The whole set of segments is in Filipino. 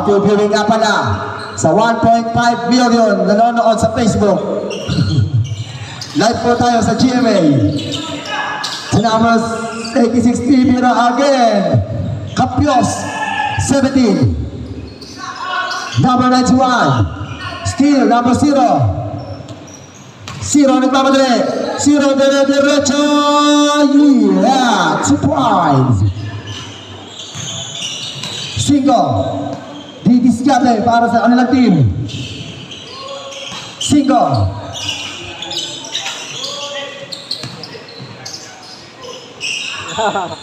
Viewing ka pala sa 1.5 million nanonood sa Facebook. Live po tayo sa GMA. Sa number 86 TV na again. Kapios 17. Number 91. Still number 0. 0 nagmamadali. 0 dire-diretso. Yeah! 2 points. 5. Didiskarte para sa kanilang team. 5.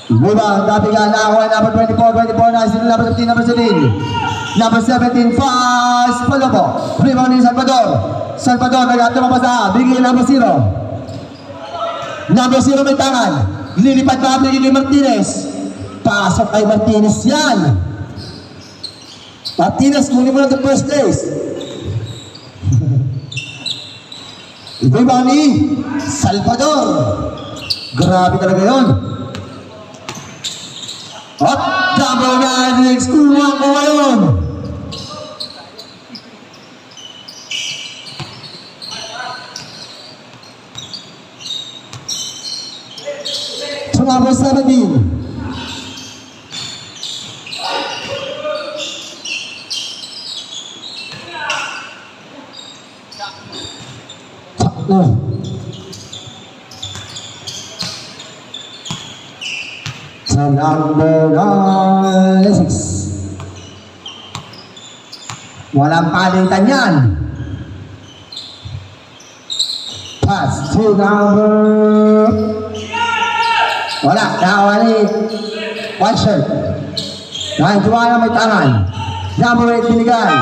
Rebound, dati ka nakakuha number 24 na sila number 15, number 17. Number 17, fast follow po. Rebound ni Salvador. Salvador, nag-ato mapasa. Bigay number 0. Number 0 may tangan. Lilipad na bigay ni Martinez. Pasok kay Martinez yan. Martinez, kunin mo lang the first place. Rebound ni Salvador. Grabe talaga yun. At double magic, kuha ko ngayon. To number 17. Sa number 6. Walang palitan yan. Pass to number... Wala, nakawali. One shirt. Dahil tuwala may tangan. Number 8 binigay.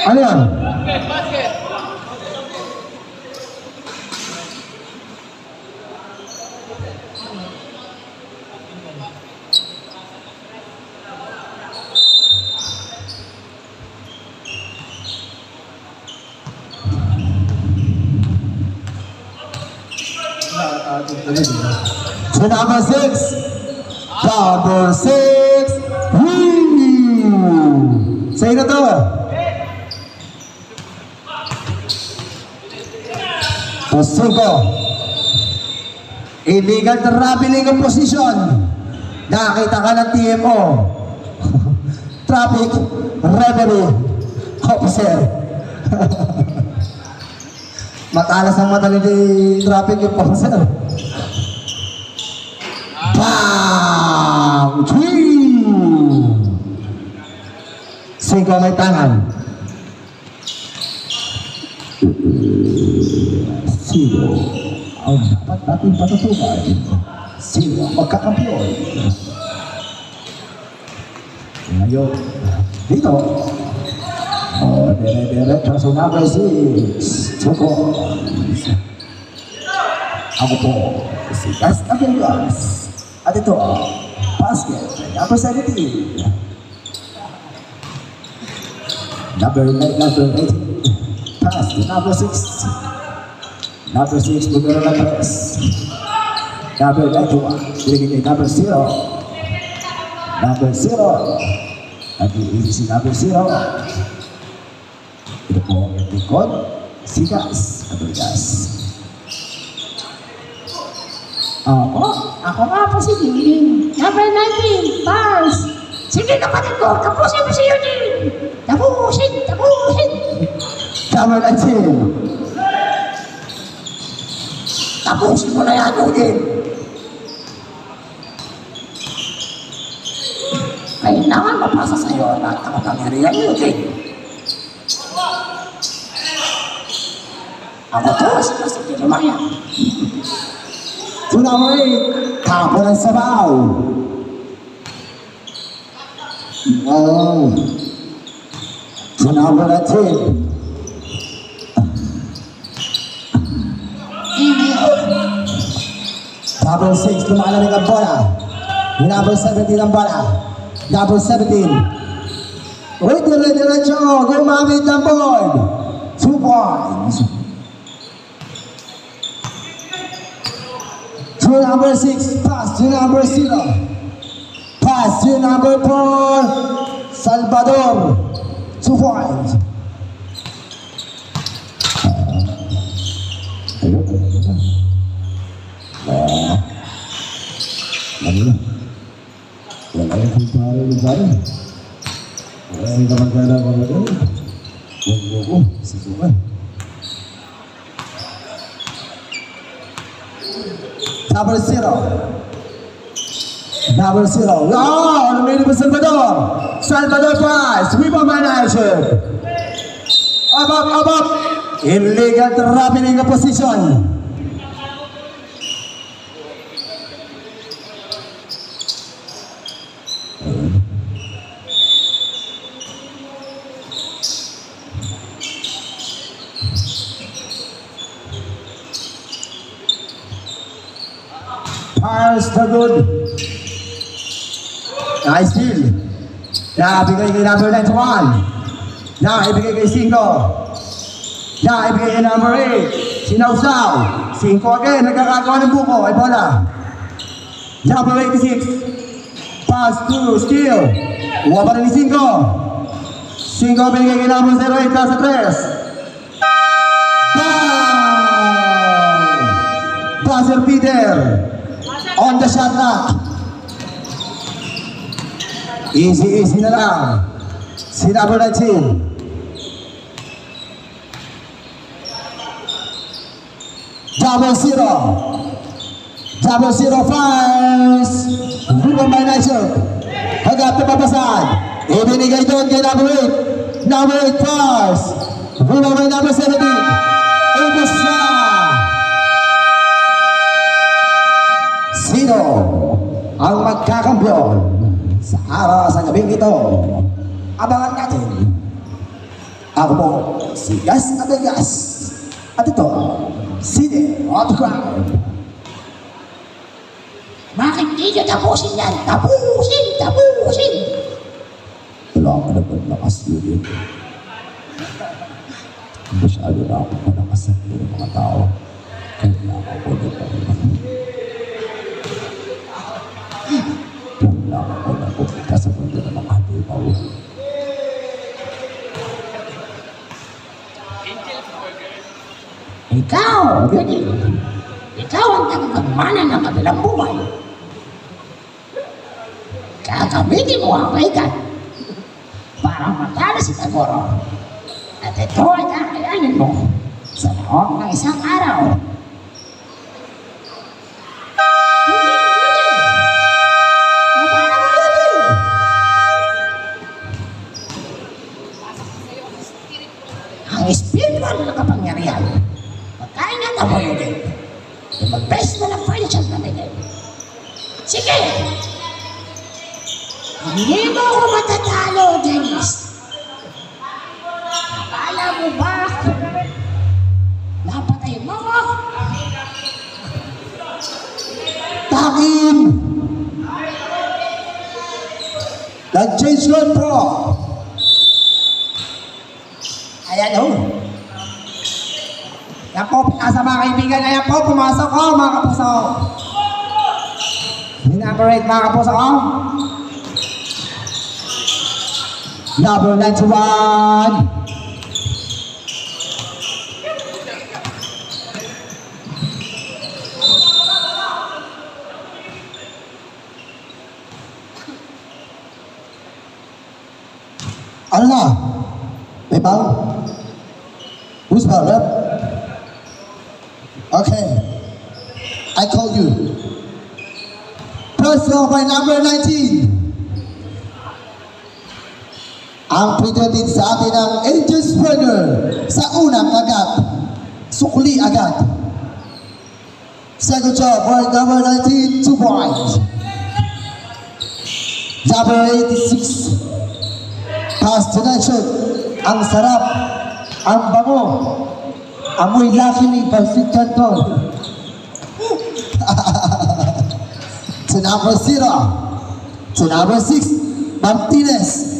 Ano yan? To number 6. Number 6. Sa'yo na to. To 5. Illegal traveling of position. Nakita ka ng TMO. Traffic Revenue Officer. Matalas ang mata ni traffic officer. Bam! 5 may tangan. 0 ang dapat natin patutukan. 0 ang magkakampiyon. Ngayon, dito. Dire-diretso sa number 6. Choco. Ako po, si Gas Avegas. At ito, basket, number 17. Number 18. Pass to number 6. Number 6, numero na press. Number 91, binigay number 0. Number 0. Nag-iisi si number 0. Ito po ang likod, si Gas Avegas. Ako nga po si Ding. Number 19, Pars. Sige kapatid ko, tapusin mo si Eugene. Tapusin. Number 19. Tapusin mo na yan, Eugene. Kailangan mapasa sa'yo ang lahat ng kapangyarihan, Eugene. Ako to, si Constantino Maria. To number 8. Kapo ng sabaw. To number 10. Number 6, lumalamig ang bola. Number 17 ang bola. Number 17. Wait, dire-diretso. Gumamit ng board. 2 points. To to number 6, pass to number 0. Pass to number 4, Salvador. 2 points. Wala yung pare. Wala yung kamagana ko na doon. Huwag mo, sisukan. Number 0. Number 0. Long, remaining for Salvador. Salvador pass. Rebound by Nigel. Up. Illegal trapping in the position. Pass the good. Nice steal. Ibigay kay number 91. Ibigay kay 5. Ibigay kay number 8. Sinawsaw. 5 again. Nagkakagawa ng buko. Ay bola. Number 86. Pass to steal. Uwa pa rin ni 5. 5 binigay kay number 08. Nasa 3. Bang! Buzzer beater. On the shot clock. Easy na lang. Si number 19. Double zero fires. Rebound by Nigel. Agad na papasad. Ibinigay doon kay number 8. Number 8 fires. Rebound by number 17. Ubus na. Sino ang magkakampiyon sa araw sa gabing ito? Abangan natin. Ako po si Gas Abegas. At ito, Cine Autograph. Bakit di nyo tapusin yan? Tapusin! Wala ka na ba lakas yun? Masyado na ako manakasan ng mga tao. Kailangan ko na Kailangan ko na pumunta sa mundo ng mga halimaw. Ikaw ang tagapagmana ng kabilang buhay. Gagamitin mo ang paikat para matalo si Tagoro. At ito ay kakayanin mo sa loob ng isang araw. Ang spiritual na kapangyarihan, pagkaingatan mo yun din. Mag-best na lang financial na nila. Sige! Hindi mo ako matatalo, Dennis. Akala mo ba? Napatay mo ako? Takin! Nag-change run po! Ayan o. Yan po, nasa mga kaibigan. Ayan po, pumasok ko, mga kapuso. Inaperate, mga kapuso ko. Number 91. Ano na? May bang? Who's bang, rep? Okay. I call you. First off by number 19. Ang predated sa atin ng Angel Springer sa unang agad. Sukli agad. Second job for number 19, 2 points. Number 86. Pass to that shot. Ang sarap. Ang bango. Amoy laki ni Balsit Canton. To number 0. To number 6. Martinez.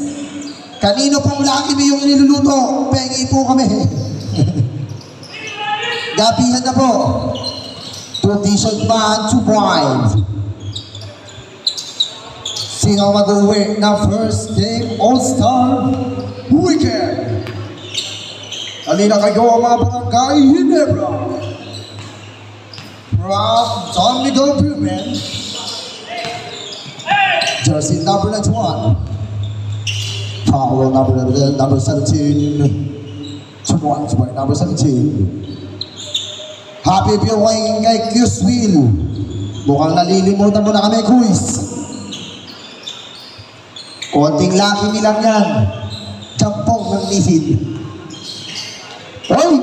Kanino pong laki mo yung niluluto? Pengi po kami. Gabihan na po. To Blue t-shirt man, 2 points. Sino mag-uwi ng first game All-Star Weekend? Halina kayo mga barangay Ginebra. From Don Miguel Pumen, jersey number 91. Foul number 17. 2 points by number 17. Happy viewing kay Qswill. Mukhang nalilimutan mo na kami, Quiz. Konting laki nilang yan. Jampong ng lihid. Ay!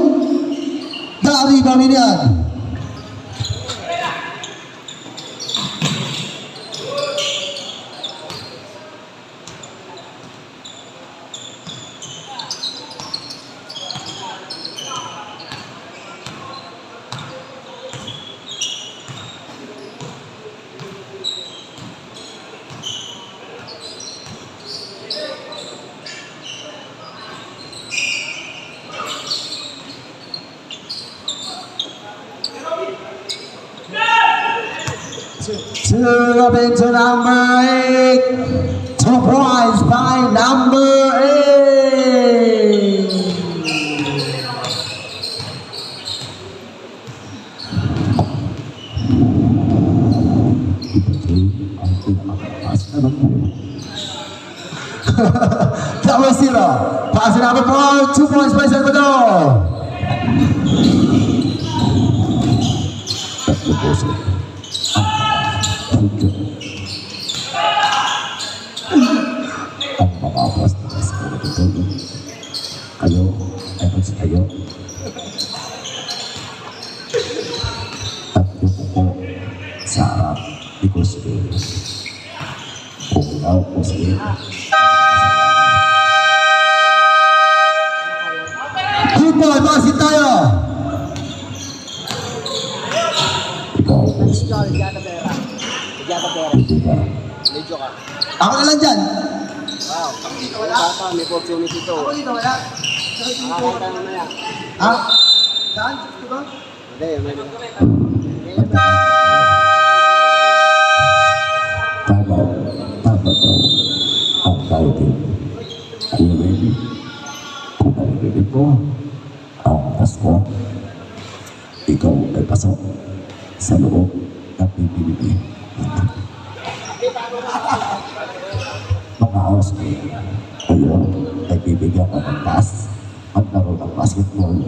Dari ba rin yan? Up into number 8. 2 points by number 8. Number 0. Pass it number 4. 2 points by Salvador. Ang mga hostess ko dito. Kayo, ay si kayo. At yung po sa harap, ikaw sige. Kung daw po sige. Good boy, pass it tayo. Ikaw po sige. Hindi ka. Ako na lang dyan. May opportunity to. Ako dito wala. Nakakita na na yan. Ha? Saan? Diba? Hindi, may Tama daw ang tawagin. Kuya Baby, kung naririnig mo ang Pasko, ikaw ay pasok sa loob ng PBB. Mga housemate, kayo ay bibigyan ka ng pass maglaro ng basketball.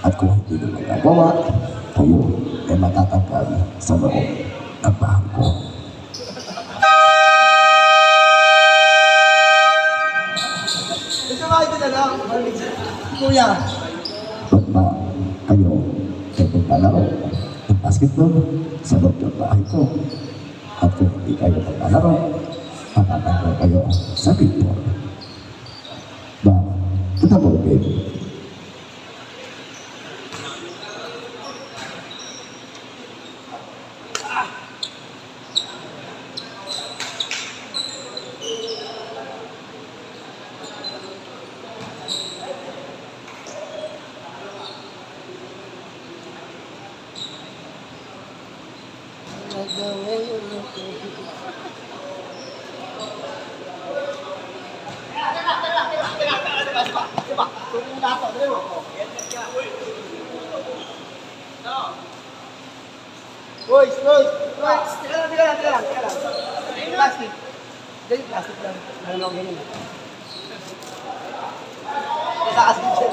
At kung hindi nyo magagawa, kayo ay matatanggal sa loob ng bahay ko. Ito ba ito na lang? Kuya. Ba't ba kayo ay maglalaro ng basketball sa loob ng bahay ko? At kung hindi kayo maglalaro, matatanggal kayo sa picture. Ba, ito po, baby. Uy, uy, uy. Teka lang. Plastic. Dali, plastic lang. Ano lang ganyan. Tataas din siya.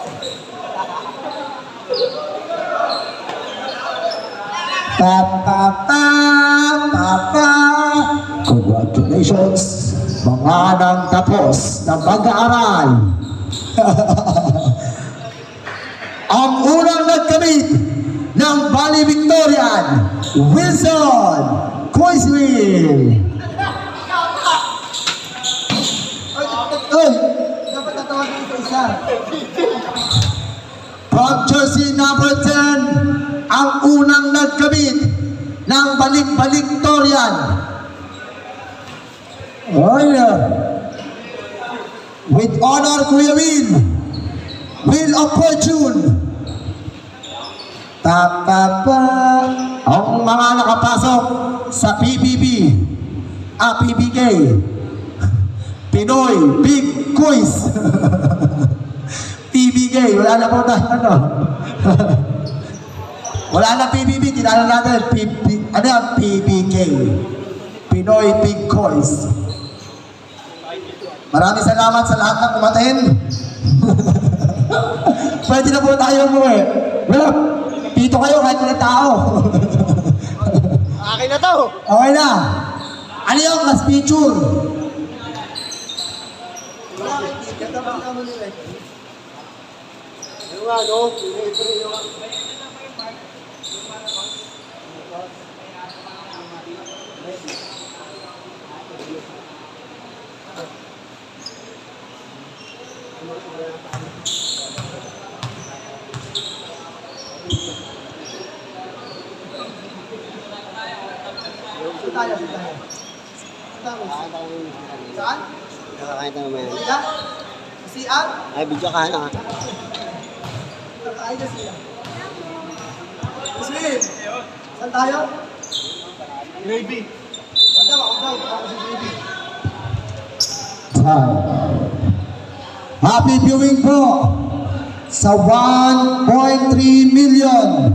Congratulations, mga nang tapos na pag-aaral. Ang unang nagkamit ng valedictorian, Wilson Qswill. Oy, Dapat natawagin ito isa. from jersey number 10, ang unang nagkamit ng valedictorian. With honor, Kuya Will of Fortune. Ang mga nakapasok sa PBK, Pinoy Big Quiz. PBK, wala na po tayo, ano? Wala na PBB, tinala natin, ano yan? PBK, Pinoy Big Quiz. Maraming salamat sa lahat ng umaten. Pwede na po tayo umuwi. Well, pito kayo kahit walang tao. Akin na to. Okay na. Ano yung last picture? Yung ano, yung Saan? Nakakain tayo mamaya. Siya? Siya? Ay, video ka na. Ay, na siya. Muslim! Saan tayo? Gravy. Saan daw? Ako daw. Ako si Gravy. Happy viewing po sa 1.3 million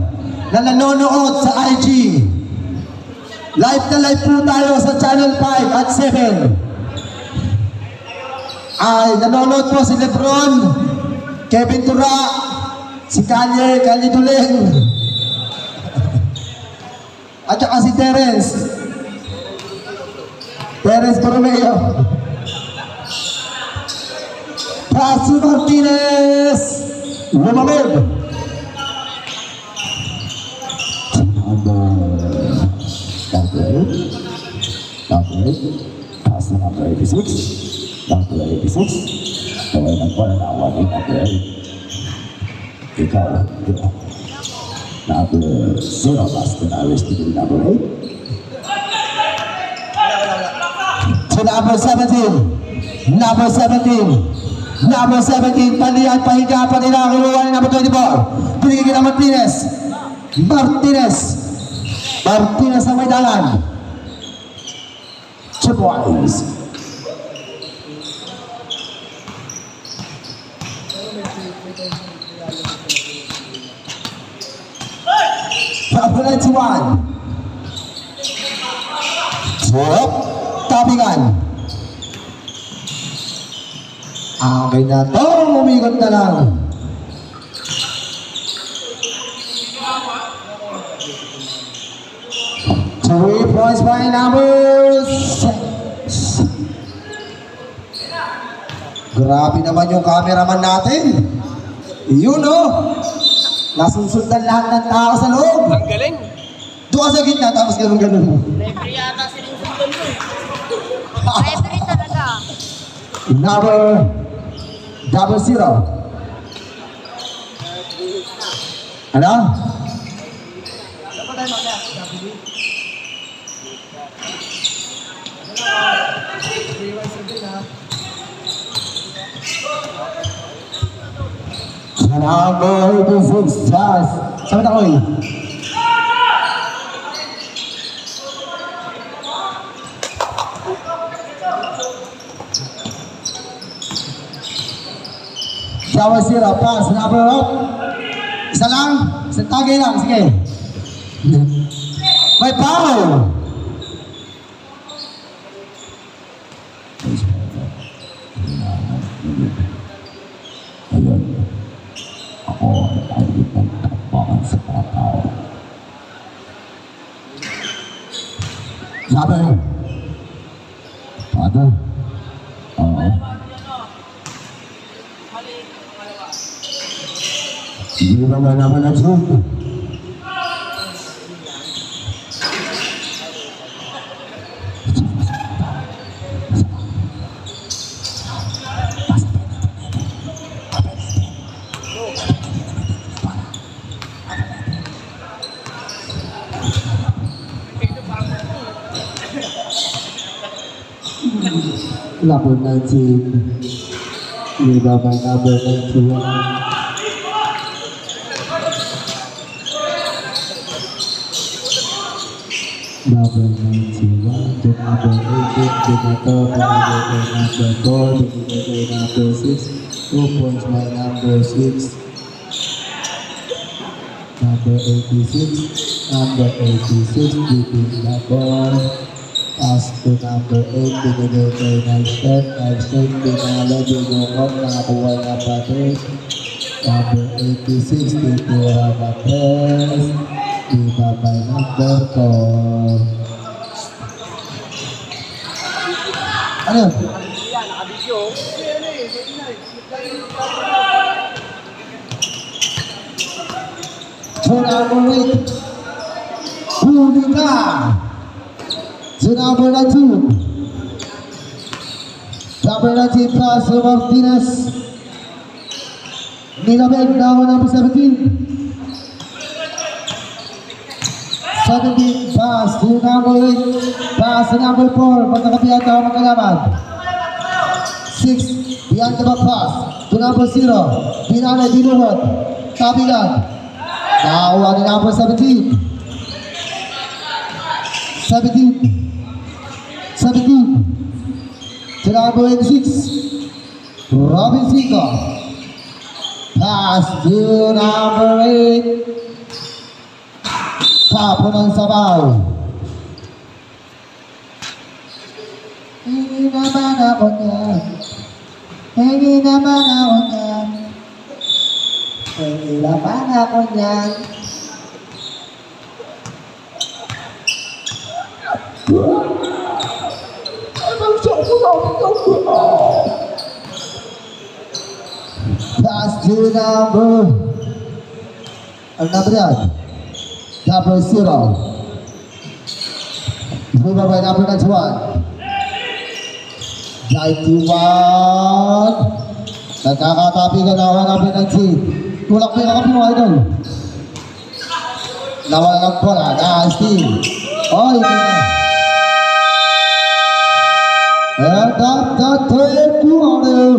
na nanonood sa IG. Live na live po tayo sa Channel 5 at 7. Ay, nanonood po si Lebron, Kevin Tura, si Kanye Duleng, at saka si Terence Borromeo. Pasu Martinez, lumamig. Number 8, pass to number 86, number 86, gawin ng bola na awal ni number 8. Ikaw, number 0, pass to number 8. To number 17, number 17, palihan, pahiga pa nila, kinuha ni number 24. Pinigil ng Martinez sa may dalan. 2 points. Number 91. Top, tapingan. Okay na to, umikot na lang. Three points by number 6. Grabe naman yung cameraman natin. Yun oh. Nasusundan lahat ng tao sa loob. Ang galing. Doon ka sa gitna, tapos ganun-ganun mo. Libre yata sinusundan mo eh. Libre talaga. Number 00. Ano? Number 86. Sabi na ko eh. Shower zero, pass, number up. Isa lang, isang tagay lang, sige. May foul. Ayun, ako ay ng takbakan sa tao. Sabi, Father, oo. Hindi ba naman na joke? number 19. Hindi ba may number 19? number 91, to number 18, Binato, number 4, number 6, 2 points by number 6, number 86, keeping the ball, pass to number 8, binigay kay Nightstep, pinalo, binukot, nakakuha na patis, number 86, titira na press, iba by number 4. Ano yun? Yan, nakabisyo. To number 8, huli ka! To number 19, pass to Martinez, Nilabeg, now number 17, pass to number 8, pass to number 4, magkakabihan daw ang kalaban. 6, beyond the back pass to number 0, Binanay, binuhot, kabilang. Nakakuha ni number 17, to number 86, Robin Cinco, pass to number 8, tapo ng sabaw. Hindi naman ako niyan, hindi naman ako niyan, hindi naman ako niyan. Pass to number, ang number yan, number 0. Driven by number 91. 91. Nagkakatabi ka na ang number 19. Tulak mo yung kakapi mo, idol. Nawala ng bola. Steve. Oh, hindi na. And up the third quarter.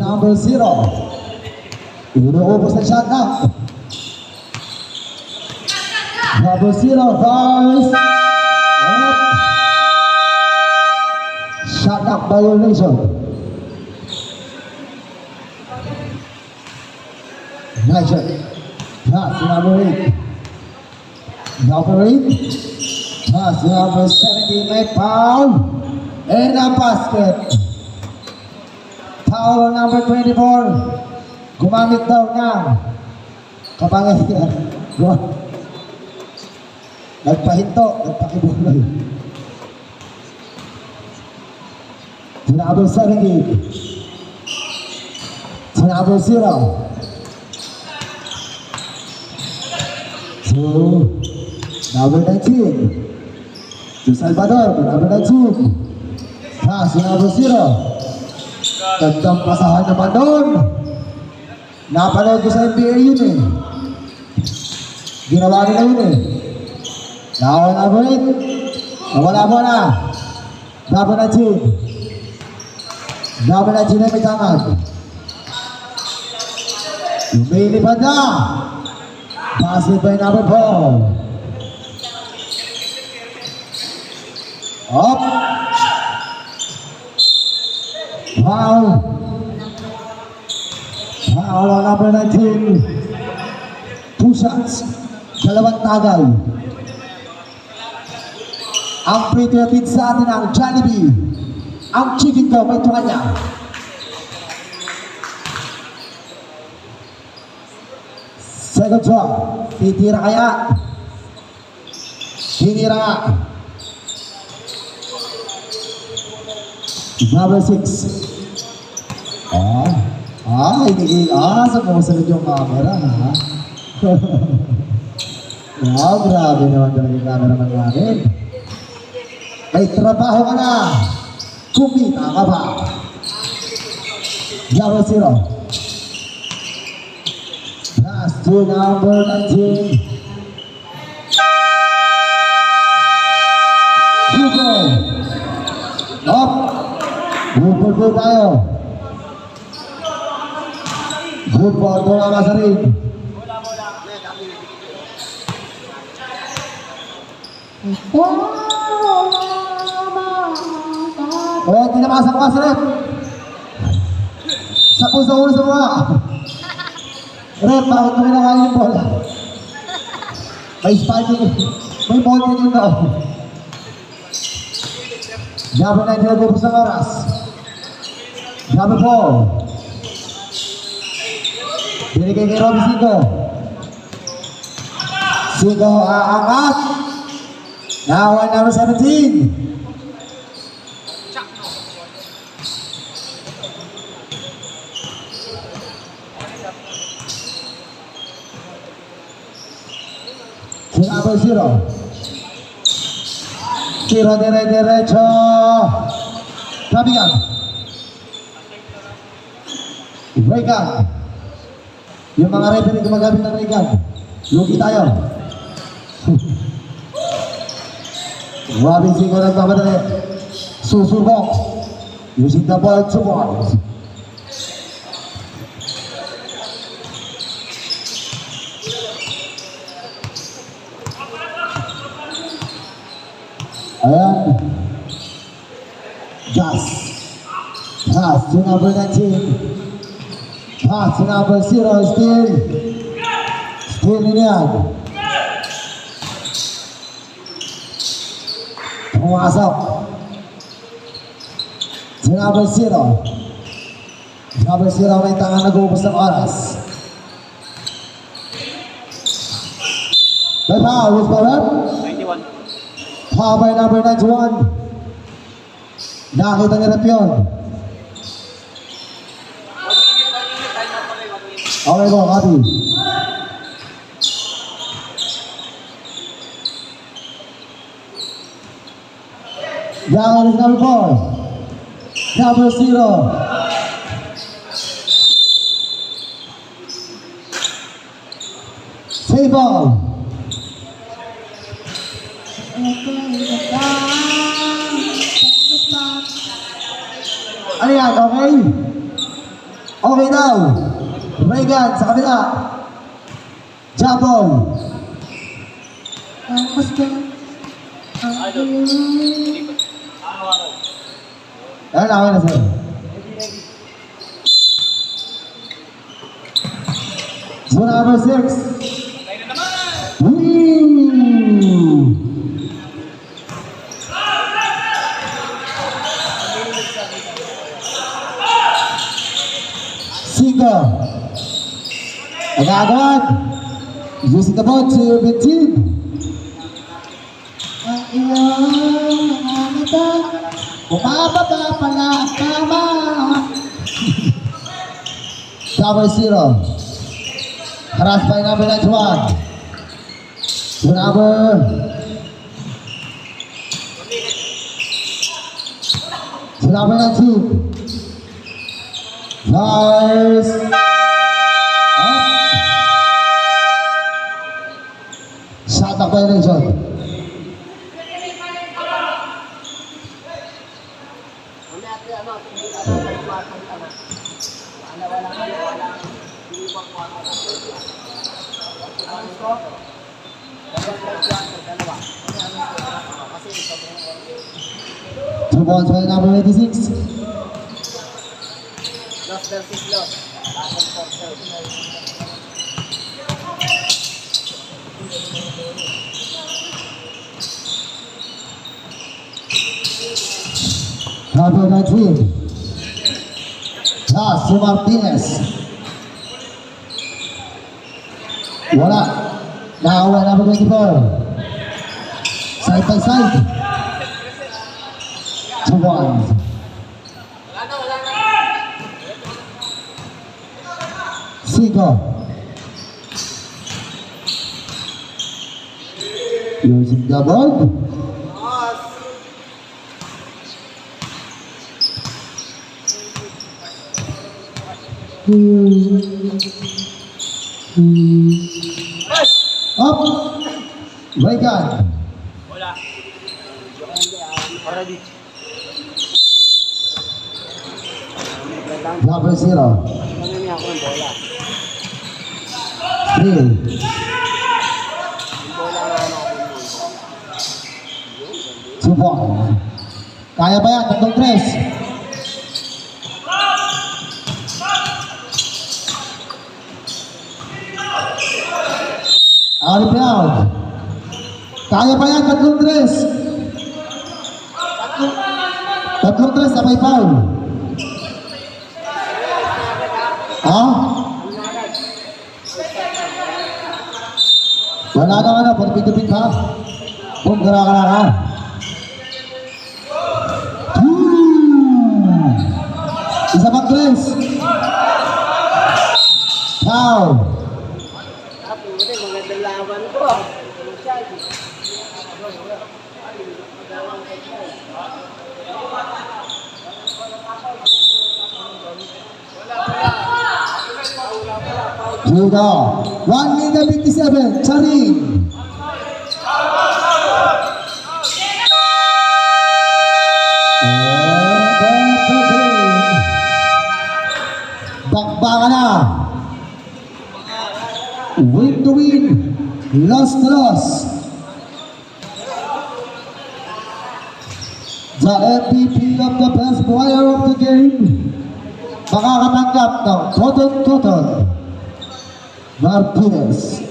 number 0. Inuubos na shot na. Number 0, guys. Up. Shot up violation. Nice shot. Pass to number 8. Number 8. Pass to number 17. May foul. And a basket. Foul number 24. Gumamit daw ng kapangyarihan. Nagpahinto, nagpakibuloy. Number 17. Number 0. So, number 19. To Salvador, number 19. Pass, number 0. Gandang pasahan naman doon. Napanood ko sa NBA yun eh. Ginawa nila yun eh. Now, number 8. Nawala mo na. Number 19. Number 19 na may tangad. Lumilipad na. Basket by number 4. Up. Foul. Foul on number 19. 2 shots. Dalawang tagal. Ang pre-treated sa atin ang Jollibee. Ang chicken ko may tunga niya. Second shot. Titira kaya? Tinira. Number 6. Sumusunod yung camera, ha? Wow, grabe naman talaga yung cameraman namin. May trabaho ka na. Kumita ka ba? Number 0. Pass to number 19. Hooper. Up. Hooper po tayo. Good ball po ang Masarin. Tinamasan ko Masarin. Sapo sa ulo sa mga. Rep, bakit mo kinakain yung bola? May spiking. May ball din yung daw. Number 9 nagubos ng oras. Number 4. Binigay kay Robby Sigo. Sigo aangat. Now on number 17. Number 0. Tiro dire-diretso. Tabigan. Break up. Yung mga referee gumagamit ng break up. Lugi tayo. Robby Sigo nagmamadali. Susubok. Using the ball to ball. Ayan. Gas. Pass to number 19. Pass to number 0. Still. Still in yan. Pumasok. To number 0. Number 0 may tangan nag-uubos ng oras. May foul. Who's power? 91. Foul by number 91. Nakita ni Rep yun. Okay po, copy. Down is number 4. Number 0. Save ball. Ano yan, okay? Okay daw. Reagan sa kabila. Jabon. Ayan, okay na sir. So number 6. Woo! Singo. Agad-agad. Using the ball to Bentin. Ang iyong mata, bumababa pala ang tama. Cover 0. Harassed by number 91. To number 92. Nice. Shot clock violation. Two balls by number 86. Lost versus lost. Number 19. Las Martinez. Wala. Nakawa number 24. Side by side. 2-1. Cinco. Using the ball. Up. Reagan. Number 0. Ano niya ako ng bola? 3. Yung bola na ano ako. 2-1. Kaya ba yan? Tatlong 3. Out of bound. Kaya ba yan? Tatlong 3. Tatlong 3 sabay foul. Ha? Wala ka na, pagpitupit ha. Kung gara ka na ka. Isa pang 3. Foul. Puti, magandang laban ko. Here we go. 1 minute 57. Charing. Bakbakan na. Win to win. Loss to loss. The MVP of the best player of the game. Makakatanggap ng total Martinez.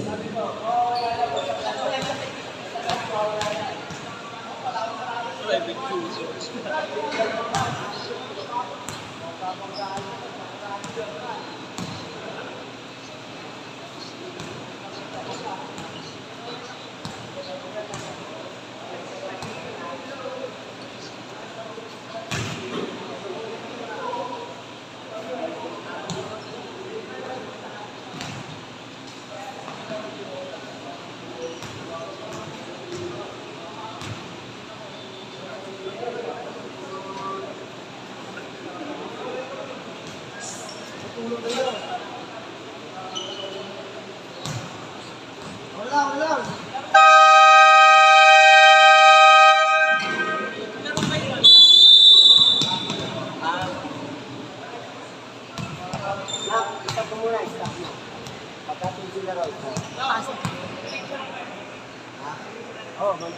Oh,